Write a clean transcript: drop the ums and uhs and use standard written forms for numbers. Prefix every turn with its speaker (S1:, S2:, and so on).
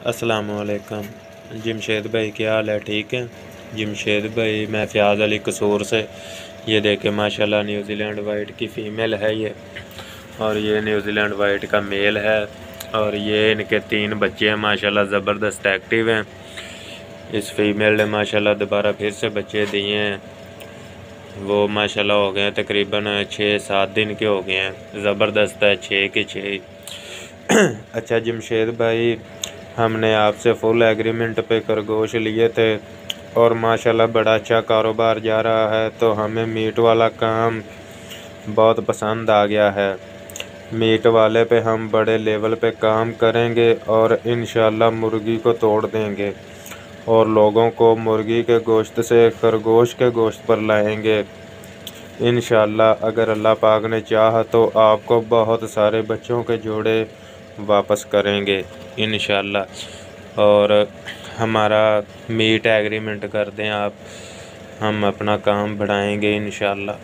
S1: अस्सलामुअलैकुम। जमशेद भाई क्या हाल है? ठीक है जमशेद भाई, मैं फ़याज़ अली कसूर से। ये देखे माशाल्लाह न्यूज़ीलैंड वाइट की फ़ीमेल है ये, और ये न्यूज़ीलैंड वाइट का मेल है। और ये इनके 3 बच्चे हैं माशाल्लाह, ज़बरदस्त एक्टिव हैं। इस फीमेल ने माशाल्लाह दोबारा फिर से बच्चे दिए हैं। वो माशाल्लाह हो गए हैं तकरीबन 6-7 दिन के हो गए हैं। ज़बरदस्त है, 6 के 6। अच्छा जमशेद भाई, हमने आपसे फुल एग्रीमेंट पे खरगोश लिए थे और माशाल्लाह बड़ा अच्छा कारोबार जा रहा है, तो हमें मीट वाला काम बहुत पसंद आ गया है। मीट वाले पे हम बड़े लेवल पे काम करेंगे और इंशाल्लाह मुर्गी को तोड़ देंगे और लोगों को मुर्गी के गोश्त से खरगोश के गोश्त पर लाएंगे इंशाल्लाह। अगर अल्लाह पाक ने चाहा तो आपको बहुत सारे बच्चों के जोड़े वापस करेंगे इंशाल्लाह। और हमारा मीट एग्रीमेंट कर दें आप, हम अपना काम बढ़ाएंगे इंशाल्लाह।